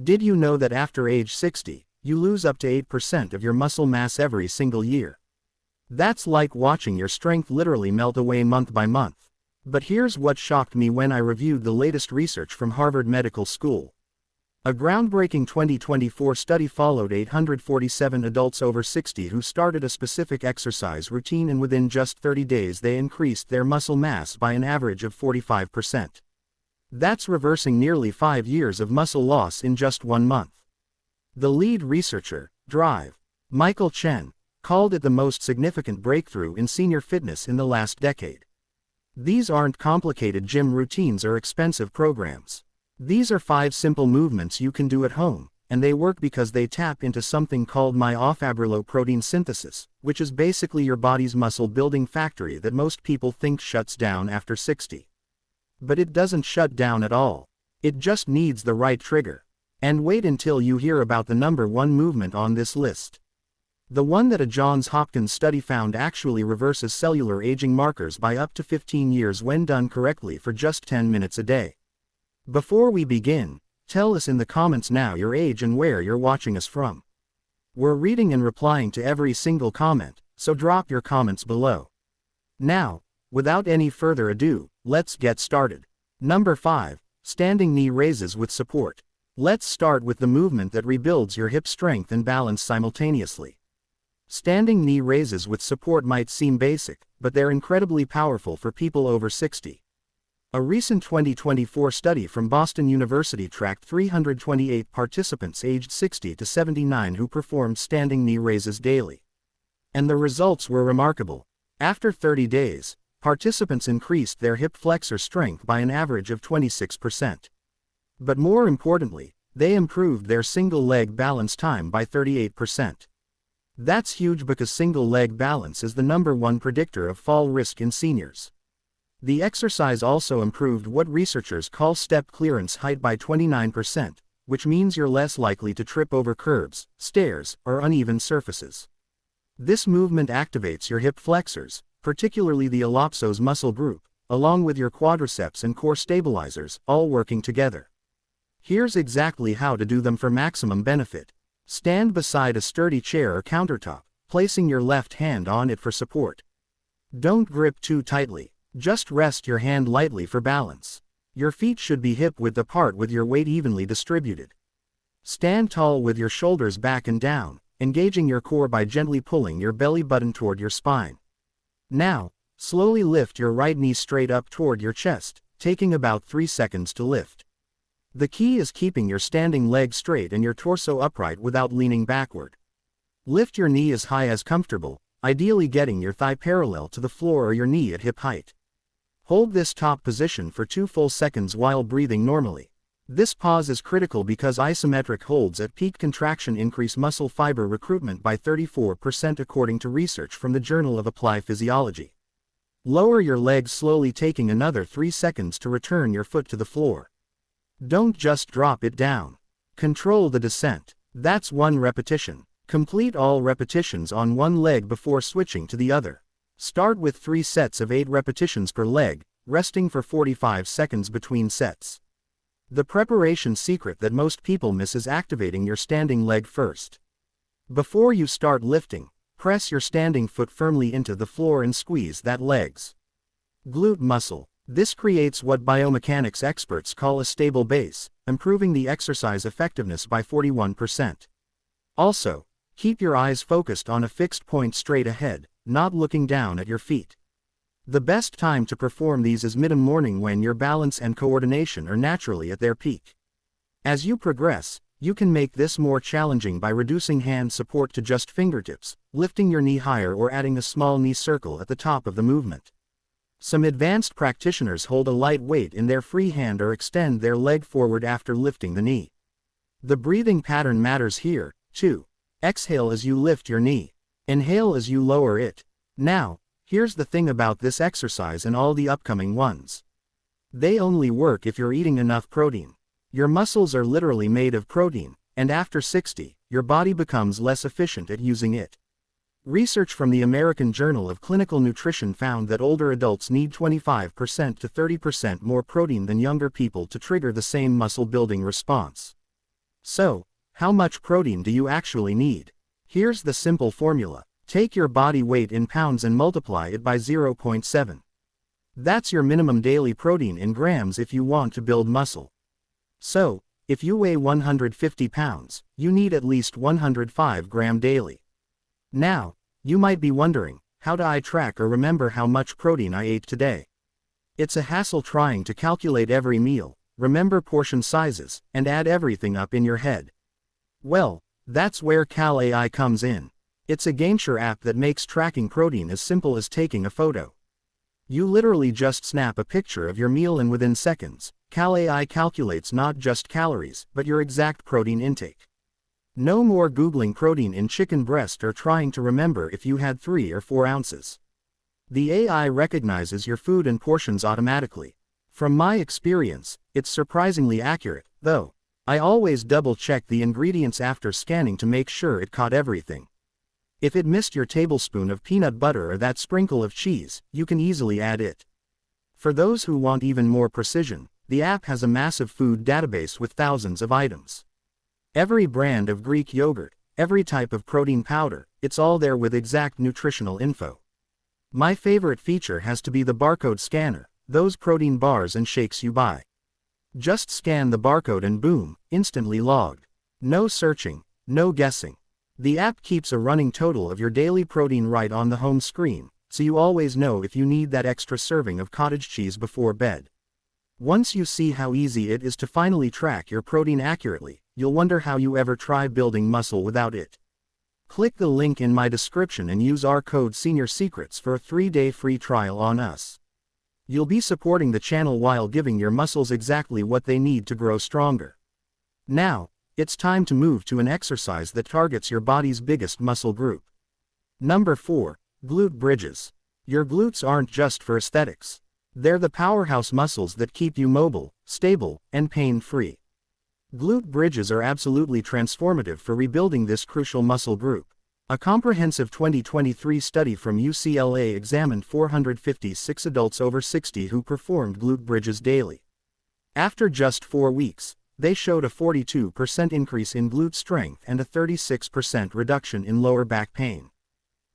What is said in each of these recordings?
Did you know that after age 60, you lose up to 8% of your muscle mass every single year? That's like watching your strength literally melt away month by month. But here's what shocked me when I reviewed the latest research from Harvard Medical School. A groundbreaking 2024 study followed 847 adults over 60 who started a specific exercise routine, and within just 30 days they increased their muscle mass by an average of 45%. That's reversing nearly 5 years of muscle loss in just 1 month. The lead researcher, Drive, Michael Chen, called it the most significant breakthrough in senior fitness in the last decade. These aren't complicated gym routines or expensive programs. These are 5 simple movements you can do at home, and they work because they tap into something called myofibrillary synthesis, which is basically your body's muscle building factory that most people think shuts down after 60. But it doesn't shut down at all. It just needs the right trigger. And wait until you hear about the number 1 movement on this list. The one that a Johns Hopkins study found actually reverses cellular aging markers by up to 15 years when done correctly for just 10 minutes a day. Before we begin, tell us in the comments now your age and where you're watching us from. We're reading and replying to every single comment, so drop your comments below. Now, without any further ado, let's get started. Number 5. Standing knee raises with support. Let's start with the movement that rebuilds your hip strength and balance simultaneously. Standing knee raises with support might seem basic, but they're incredibly powerful for people over 60. A recent 2024 study from Boston University tracked 328 participants aged 60 to 79 who performed standing knee raises daily. And the results were remarkable. After 30 days, participants increased their hip flexor strength by an average of 26%. But more importantly, they improved their single leg balance time by 38%. That's huge because single leg balance is the number 1 predictor of fall risk in seniors. The exercise also improved what researchers call step clearance height by 29%, which means you're less likely to trip over curbs, stairs, or uneven surfaces. This movement activates your hip flexors, particularly the ellipsoid muscle group, along with your quadriceps and core stabilizers, all working together. Here's exactly how to do them for maximum benefit. Stand beside a sturdy chair or countertop, placing your left hand on it for support. Don't grip too tightly. Just rest your hand lightly for balance. Your feet should be hip-width apart with your weight evenly distributed. Stand tall with your shoulders back and down, engaging your core by gently pulling your belly button toward your spine. Now, slowly lift your right knee straight up toward your chest, taking about 3 seconds to lift. The key is keeping your standing leg straight and your torso upright without leaning backward. Lift your knee as high as comfortable, ideally getting your thigh parallel to the floor or your knee at hip height. Hold this top position for 2 full seconds while breathing normally. This pause is critical because isometric holds at peak contraction increase muscle fiber recruitment by 34% according to research from the Journal of Applied Physiology. Lower your legs slowly, taking another 3 seconds to return your foot to the floor. Don't just drop it down. Control the descent. That's 1 repetition. Complete all repetitions on one leg before switching to the other. Start with 3 sets of 8 repetitions per leg, resting for 45 seconds between sets. The preparation secret that most people miss is activating your standing leg first. Before you start lifting, press your standing foot firmly into the floor and squeeze that leg's glute muscle. This creates what biomechanics experts call a stable base, improving the exercise effectiveness by 41%. Also, keep your eyes focused on a fixed point straight ahead, not looking down at your feet. The best time to perform these is mid-morning when your balance and coordination are naturally at their peak. As you progress, you can make this more challenging by reducing hand support to just fingertips, lifting your knee higher, or adding a small knee circle at the top of the movement. Some advanced practitioners hold a light weight in their free hand or extend their leg forward after lifting the knee. The breathing pattern matters here, too. Exhale as you lift your knee. Inhale as you lower it. Now, here's the thing about this exercise and all the upcoming ones. They only work if you're eating enough protein. Your muscles are literally made of protein, and after 60, your body becomes less efficient at using it. Research from the American Journal of Clinical Nutrition found that older adults need 25% to 30% more protein than younger people to trigger the same muscle building response. So, how much protein do you actually need? Here's the simple formula. Take your body weight in pounds and multiply it by 0.7. That's your minimum daily protein in grams if you want to build muscle. So, if you weigh 150 pounds, you need at least 105 grams daily. Now, you might be wondering, how do I track or remember how much protein I ate today? It's a hassle trying to calculate every meal, remember portion sizes, and add everything up in your head. Well, that's where Cal AI comes in. It's a GameShare app that makes tracking protein as simple as taking a photo. You literally just snap a picture of your meal and within seconds, Cal AI calculates not just calories, but your exact protein intake. No more Googling protein in chicken breast or trying to remember if you had 3 or 4 ounces. The AI recognizes your food and portions automatically. From my experience, it's surprisingly accurate, though. I always double-check the ingredients after scanning to make sure it caught everything. If it missed your tablespoon of peanut butter or that sprinkle of cheese, you can easily add it. For those who want even more precision, the app has a massive food database with thousands of items. Every brand of Greek yogurt, every type of protein powder, it's all there with exact nutritional info. My favorite feature has to be the barcode scanner, those protein bars and shakes you buy. Just scan the barcode and boom, instantly logged. No searching, no guessing. The app keeps a running total of your daily protein right on the home screen, so you always know if you need that extra serving of cottage cheese before bed. Once you see how easy it is to finally track your protein accurately, you'll wonder how you ever try building muscle without it. Click the link in my description and use our code SENIORSECRETS for a 3-day free trial on us. You'll be supporting the channel while giving your muscles exactly what they need to grow stronger. Now, it's time to move to an exercise that targets your body's biggest muscle group. Number 4. Glute bridges. Your glutes aren't just for aesthetics. They're the powerhouse muscles that keep you mobile, stable, and pain-free. Glute bridges are absolutely transformative for rebuilding this crucial muscle group. A comprehensive 2023 study from UCLA examined 456 adults over 60 who performed glute bridges daily. After just 4 weeks, they showed a 42% increase in glute strength and a 36% reduction in lower back pain.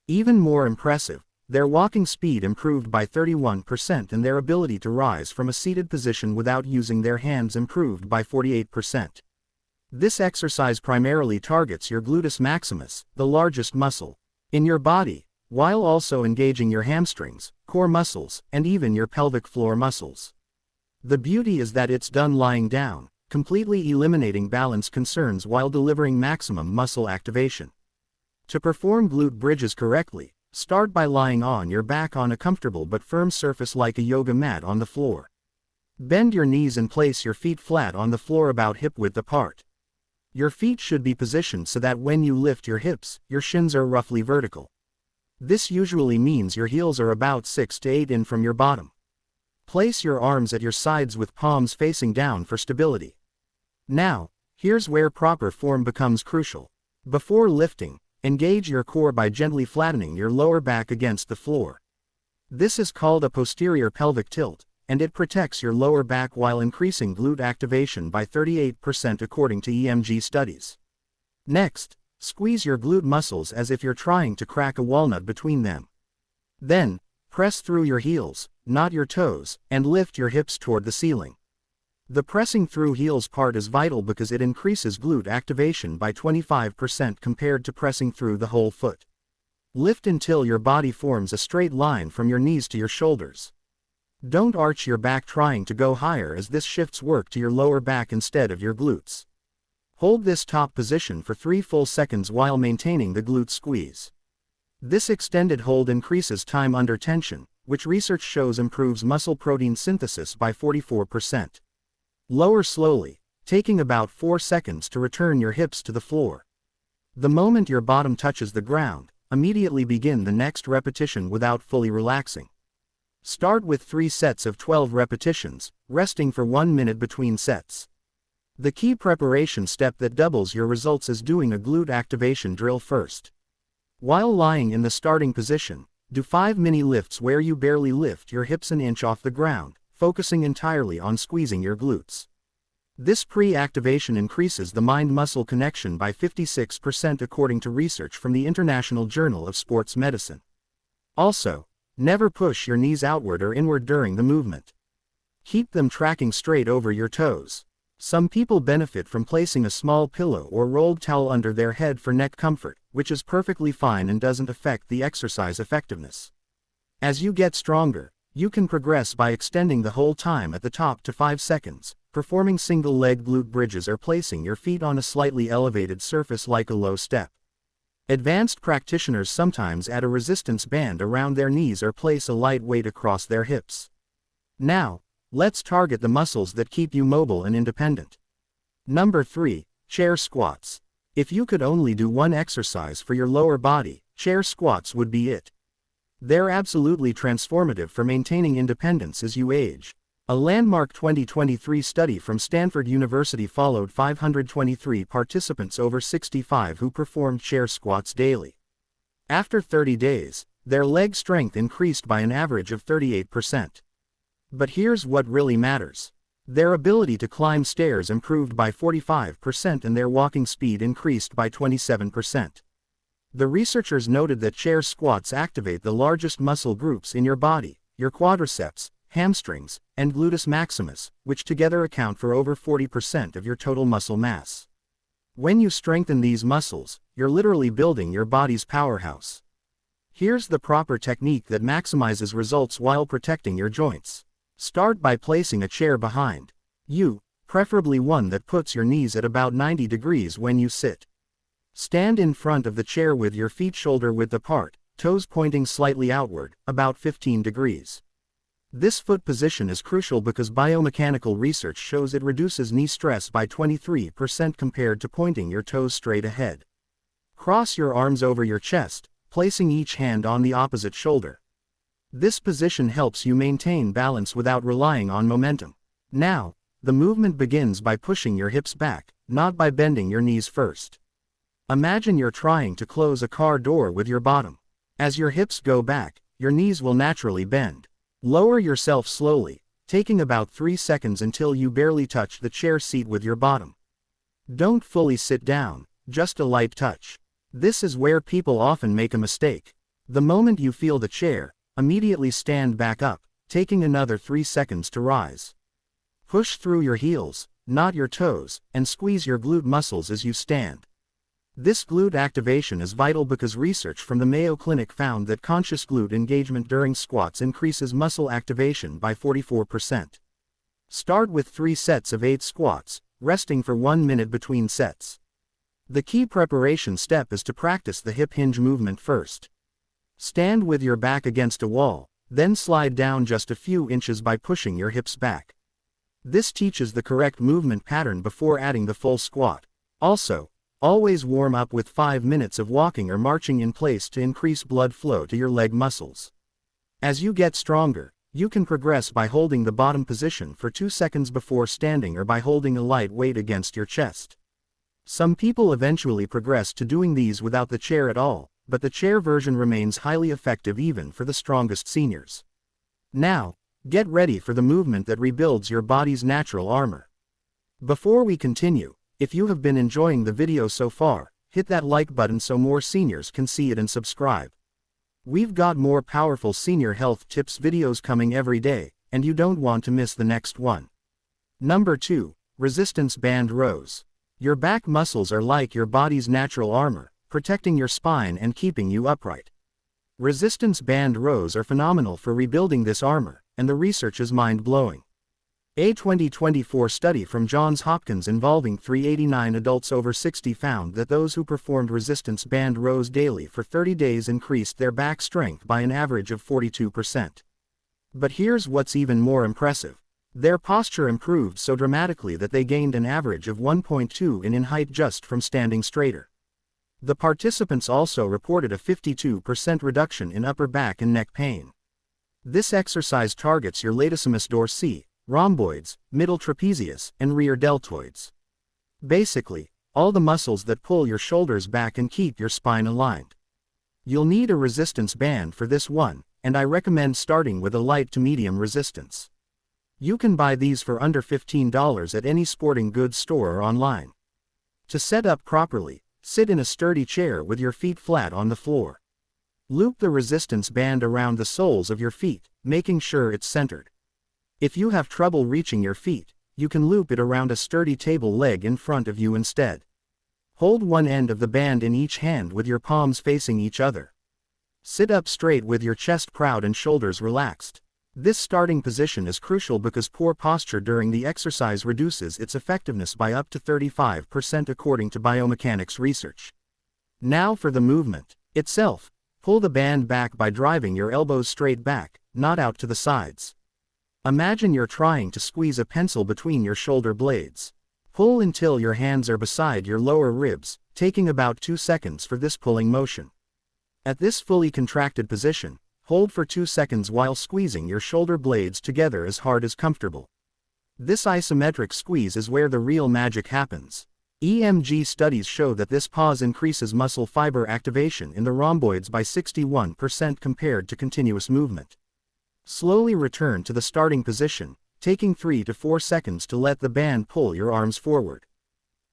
Even more impressive, their walking speed improved by 31% and their ability to rise from a seated position without using their hands improved by 48%. This exercise primarily targets your gluteus maximus, the largest muscle in your body, while also engaging your hamstrings, core muscles, and even your pelvic floor muscles. The beauty is that it's done lying down, completely eliminating balance concerns while delivering maximum muscle activation. To perform glute bridges correctly, start by lying on your back on a comfortable but firm surface like a yoga mat on the floor. Bend your knees and place your feet flat on the floor about hip width apart. Your feet should be positioned so that when you lift your hips, your shins are roughly vertical. This usually means your heels are about 6 to 8 in from your bottom. Place your arms at your sides with palms facing down for stability. Now, here's where proper form becomes crucial. Before lifting, engage your core by gently flattening your lower back against the floor. This is called a posterior pelvic tilt, and it protects your lower back while increasing glute activation by 38% according to EMG studies. Next, squeeze your glute muscles as if you're trying to crack a walnut between them. Then, press through your heels, not your toes, and lift your hips toward the ceiling. The pressing through heels part is vital because it increases glute activation by 25% compared to pressing through the whole foot. Lift until your body forms a straight line from your knees to your shoulders. Don't arch your back trying to go higher as this shifts work to your lower back instead of your glutes. Hold this top position for 3 full seconds while maintaining the glute squeeze. This extended hold increases time under tension, which research shows improves muscle protein synthesis by 44%. Lower slowly, taking about 4 seconds to return your hips to the floor. The moment your bottom touches the ground, immediately begin the next repetition without fully relaxing. Start with 3 sets of 12 repetitions, resting for 1 minute between sets. The key preparation step that doubles your results is doing a glute activation drill first. While lying in the starting position, do 5 mini lifts where you barely lift your hips an inch off the ground, focusing entirely on squeezing your glutes. This pre-activation increases the mind-muscle connection by 56% according to research from the International Journal of Sports Medicine. Also, never push your knees outward or inward during the movement. Keep them tracking straight over your toes. Some people benefit from placing a small pillow or rolled towel under their head for neck comfort, which is perfectly fine and doesn't affect the exercise effectiveness. As you get stronger, you can progress by extending the hold time at the top to 5 seconds, performing single-leg glute bridges or placing your feet on a slightly elevated surface like a low step. Advanced practitioners sometimes add a resistance band around their knees or place a light weight across their hips. Now, let's target the muscles that keep you mobile and independent. Number 3. Chair squats. If you could only do one exercise for your lower body, chair squats would be it. They're absolutely transformative for maintaining independence as you age. A landmark 2023 study from Stanford University followed 523 participants over 65 who performed chair squats daily. After 30 days, their leg strength increased by an average of 38%. But here's what really matters. Their ability to climb stairs improved by 45% and their walking speed increased by 27%. The researchers noted that chair squats activate the largest muscle groups in your body, your quadriceps, hamstrings, and gluteus maximus, which together account for over 40% of your total muscle mass. When you strengthen these muscles, you're literally building your body's powerhouse. Here's the proper technique that maximizes results while protecting your joints. Start by placing a chair behind you, preferably one that puts your knees at about 90 degrees when you sit. Stand in front of the chair with your feet shoulder-width apart, toes pointing slightly outward, about 15 degrees. This foot position is crucial because biomechanical research shows it reduces knee stress by 23% compared to pointing your toes straight ahead. Cross your arms over your chest, placing each hand on the opposite shoulder. This position helps you maintain balance without relying on momentum. Now, the movement begins by pushing your hips back, not by bending your knees first. Imagine you're trying to close a car door with your bottom. As your hips go back, your knees will naturally bend. Lower yourself slowly, taking about 3 seconds until you barely touch the chair seat with your bottom. Don't fully sit down, just a light touch. This is where people often make a mistake. The moment you feel the chair, immediately stand back up, taking another 3 seconds to rise. Push through your heels, not your toes, and squeeze your glute muscles as you stand. This glute activation is vital because research from the Mayo Clinic found that conscious glute engagement during squats increases muscle activation by 44%. Start with 3 sets of 8 squats, resting for 1 minute between sets. The key preparation step is to practice the hip hinge movement first. Stand with your back against a wall, then slide down just a few inches by pushing your hips back. This teaches the correct movement pattern before adding the full squat. Also, always warm up with 5 minutes of walking or marching in place to increase blood flow to your leg muscles. As you get stronger, you can progress by holding the bottom position for 2 seconds before standing or by holding a light weight against your chest. Some people eventually progress to doing these without the chair at all, but the chair version remains highly effective even for the strongest seniors. Now, get ready for the movement that rebuilds your body's natural armor. Before we continue, if you have been enjoying the video so far, hit that like button so more seniors can see it and subscribe. We've got more powerful senior health tips videos coming every day, and you don't want to miss the next one. Number 2. Resistance band rows. Your back muscles are like your body's natural armor, protecting your spine and keeping you upright. Resistance band rows are phenomenal for rebuilding this armor, and the research is mind-blowing. A 2024 study from Johns Hopkins involving 389 adults over 60 found that those who performed resistance band rows daily for 30 days increased their back strength by an average of 42%. But here's what's even more impressive. Their posture improved so dramatically that they gained an average of 1.2 in height just from standing straighter. The participants also reported a 52% reduction in upper back and neck pain. This exercise targets your latissimus dorsi, rhomboids, middle trapezius, and rear deltoids. Basically, all the muscles that pull your shoulders back and keep your spine aligned. You'll need a resistance band for this one, and I recommend starting with a light to medium resistance. You can buy these for under $15 at any sporting goods store or online. To set up properly, sit in a sturdy chair with your feet flat on the floor. Loop the resistance band around the soles of your feet, making sure it's centered. If you have trouble reaching your feet, you can loop it around a sturdy table leg in front of you instead. Hold one end of the band in each hand with your palms facing each other. Sit up straight with your chest proud and shoulders relaxed. This starting position is crucial because poor posture during the exercise reduces its effectiveness by up to 35% according to biomechanics research. Now for the movement itself. Pull the band back by driving your elbows straight back, not out to the sides. Imagine you're trying to squeeze a pencil between your shoulder blades. Pull until your hands are beside your lower ribs, taking about 2 seconds for this pulling motion. At this fully contracted position, hold for 2 seconds while squeezing your shoulder blades together as hard as comfortable. This isometric squeeze is where the real magic happens. EMG studies show that this pause increases muscle fiber activation in the rhomboids by 61% compared to continuous movement. Slowly return to the starting position, taking 3 to 4 seconds to let the band pull your arms forward.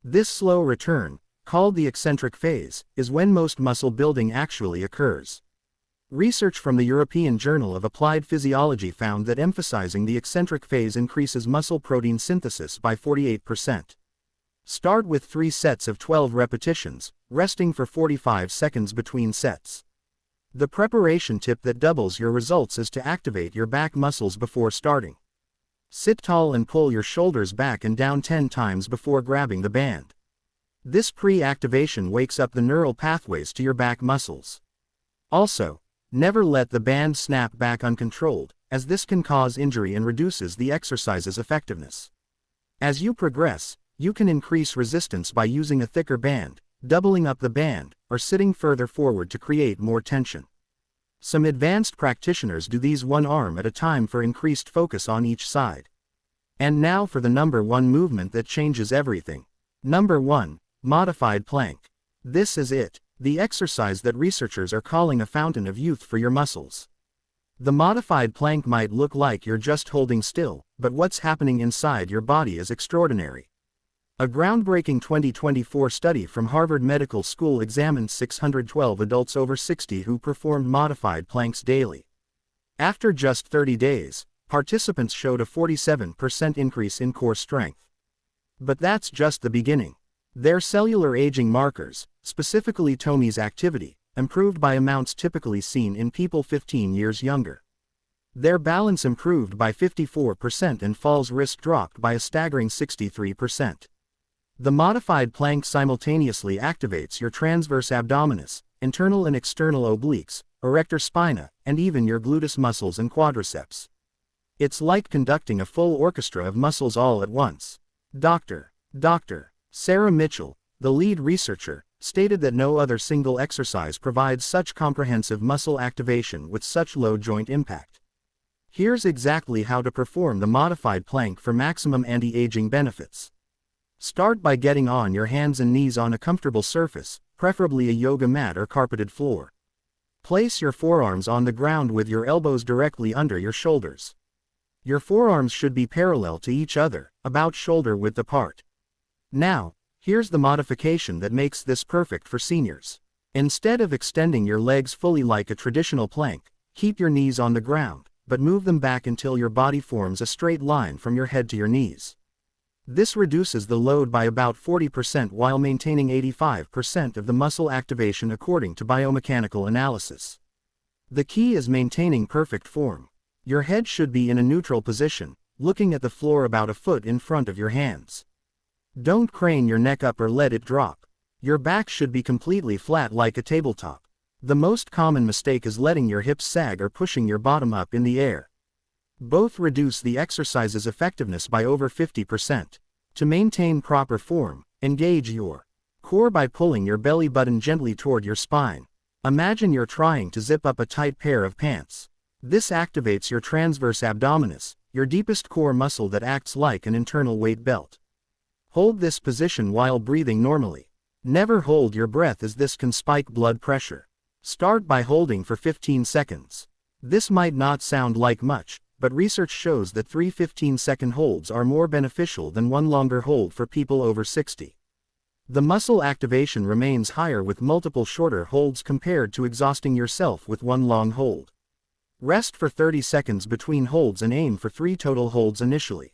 This slow return, called the eccentric phase, is when most muscle building actually occurs. Research from the European Journal of Applied Physiology found that emphasizing the eccentric phase increases muscle protein synthesis by 48%. Start with 3 sets of 12 repetitions, resting for 45 seconds between sets. The preparation tip that doubles your results is to activate your back muscles before starting. Sit tall and pull your shoulders back and down 10 times before grabbing the band. This pre-activation wakes up the neural pathways to your back muscles. Also, never let the band snap back uncontrolled, as this can cause injury and reduces the exercise's effectiveness. As you progress, you can increase resistance by using a thicker band, doubling up the band, or sitting further forward to create more tension. Some advanced practitioners do these one arm at a time for increased focus on each side. And now for the number 1 movement that changes everything. Number 1, modified plank. This is it, the exercise that researchers are calling a fountain of youth for your muscles. The modified plank might look like you're just holding still, but what's happening inside your body is extraordinary. A groundbreaking 2024 study from Harvard Medical School examined 612 adults over 60 who performed modified planks daily. After just 30 days, participants showed a 47% increase in core strength. But that's just the beginning. Their cellular aging markers, specifically Tome's activity, improved by amounts typically seen in people 15 years younger. Their balance improved by 54% and falls risk dropped by a staggering 63%. The modified plank simultaneously activates your transverse abdominis, internal and external obliques, erector spina, and even your gluteus muscles and quadriceps. It's like conducting a full orchestra of muscles all at once. Dr. Sarah Mitchell, the lead researcher, stated that no other single exercise provides such comprehensive muscle activation with such low joint impact. Here's exactly how to perform the modified plank for maximum anti-aging benefits. Start by getting on your hands and knees on a comfortable surface, preferably a yoga mat or carpeted floor. Place your forearms on the ground with your elbows directly under your shoulders. Your forearms should be parallel to each other, about shoulder width apart. Now, here's the modification that makes this perfect for seniors. Instead of extending your legs fully like a traditional plank, keep your knees on the ground, but move them back until your body forms a straight line from your head to your knees. This reduces the load by about 40% while maintaining 85% of the muscle activation according to biomechanical analysis. The key is maintaining perfect form. Your head should be in a neutral position, looking at the floor about a foot in front of your hands. Don't crane your neck up or let it drop. Your back should be completely flat like a tabletop. The most common mistake is letting your hips sag or pushing your bottom up in the air. Both reduce the exercise's effectiveness by over 50%. To maintain proper form, engage your core by pulling your belly button gently toward your spine. Imagine you're trying to zip up a tight pair of pants. This activates your transverse abdominis, your deepest core muscle that acts like an internal weight belt. Hold this position while breathing normally. Never hold your breath as this can spike blood pressure. Start by holding for 15 seconds. This might not sound like much, but research shows that 3 15-second holds are more beneficial than one longer hold for people over 60. The muscle activation remains higher with multiple shorter holds compared to exhausting yourself with one long hold. Rest for 30 seconds between holds and aim for 3 total holds initially.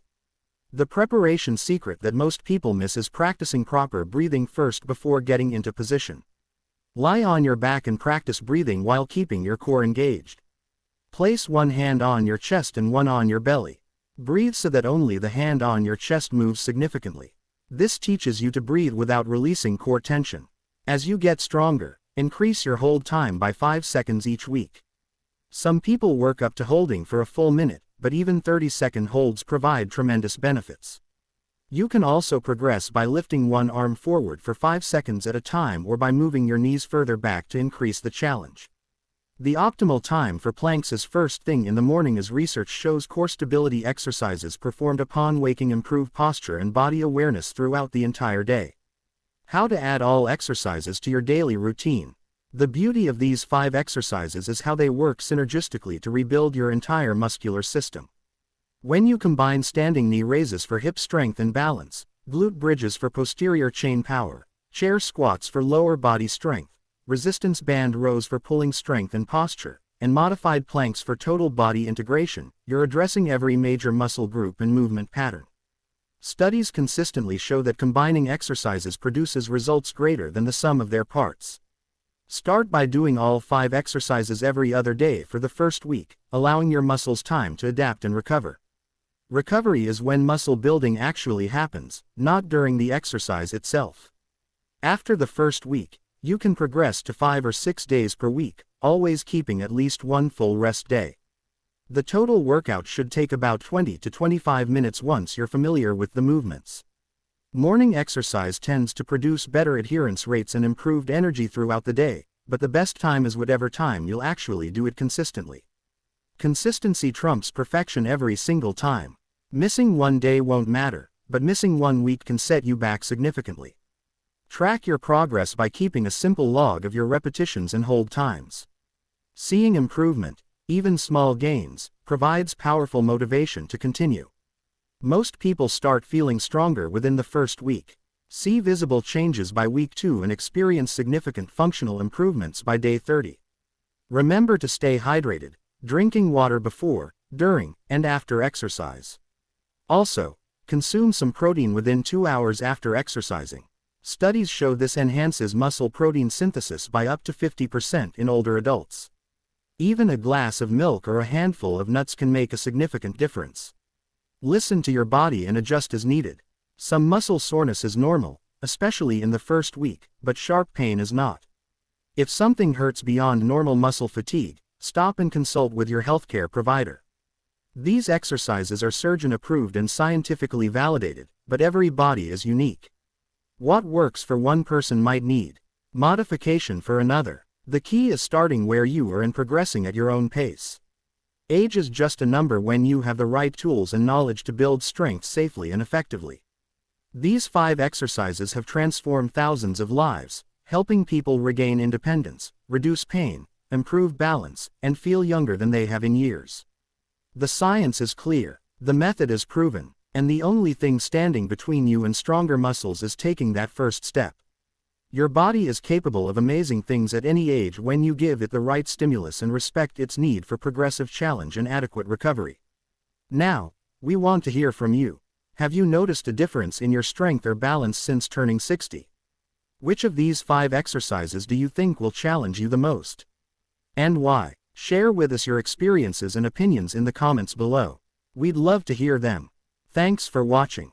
The preparation secret that most people miss is practicing proper breathing first before getting into position. Lie on your back and practice breathing while keeping your core engaged. Place one hand on your chest and one on your belly. Breathe so that only the hand on your chest moves significantly. This teaches you to breathe without releasing core tension. As you get stronger, increase your hold time by 5 seconds each week. Some people work up to holding for a full minute, but even 30-second holds provide tremendous benefits. You can also progress by lifting one arm forward for 5 seconds at a time or by moving your knees further back to increase the challenge. The optimal time for planks is first thing in the morning, as research shows core stability exercises performed upon waking improve posture and body awareness throughout the entire day. How to add all exercises to your daily routine. The beauty of these 5 exercises is how they work synergistically to rebuild your entire muscular system. When you combine standing knee raises for hip strength and balance, glute bridges for posterior chain power, chair squats for lower body strength, resistance band rows for pulling strength and posture, and modified planks for total body integration, you're addressing every major muscle group and movement pattern. Studies consistently show that combining exercises produces results greater than the sum of their parts. Start by doing all 5 exercises every other day for the first week, allowing your muscles time to adapt and recover. Recovery is when muscle building actually happens, not during the exercise itself. After the first week, you can progress to 5 or 6 days per week, always keeping at least one full rest day. The total workout should take about 20 to 25 minutes once you're familiar with the movements. Morning exercise tends to produce better adherence rates and improved energy throughout the day, but the best time is whatever time you'll actually do it consistently. Consistency trumps perfection every single time. Missing one day won't matter, but missing 1 week can set you back significantly. Track your progress by keeping a simple log of your repetitions and hold times. Seeing improvement, even small gains, provides powerful motivation to continue. Most people start feeling stronger within the first week. See visible changes by week 2 and experience significant functional improvements by day 30. Remember to stay hydrated, drinking water before, during, and after exercise. Also, consume some protein within 2 hours after exercising. Studies show this enhances muscle protein synthesis by up to 50% in older adults. Even a glass of milk or a handful of nuts can make a significant difference. Listen to your body and adjust as needed. Some muscle soreness is normal, especially in the first week, but sharp pain is not. If something hurts beyond normal muscle fatigue, stop and consult with your healthcare provider. These exercises are surgeon approved and scientifically validated, but every body is unique. What works for one person might need modification for another. The key is starting where you are and progressing at your own pace. Age is just a number when you have the right tools and knowledge to build strength safely and effectively. These 5 exercises have transformed thousands of lives, helping people regain independence, reduce pain, improve balance, and feel younger than they have in years. The science is clear, the method is proven, and the only thing standing between you and stronger muscles is taking that first step. Your body is capable of amazing things at any age when you give it the right stimulus and respect its need for progressive challenge and adequate recovery. Now, we want to hear from you. Have you noticed a difference in your strength or balance since turning 60? Which of these 5 exercises do you think will challenge you the most? And why? Share with us your experiences and opinions in the comments below. We'd love to hear them. Thanks for watching.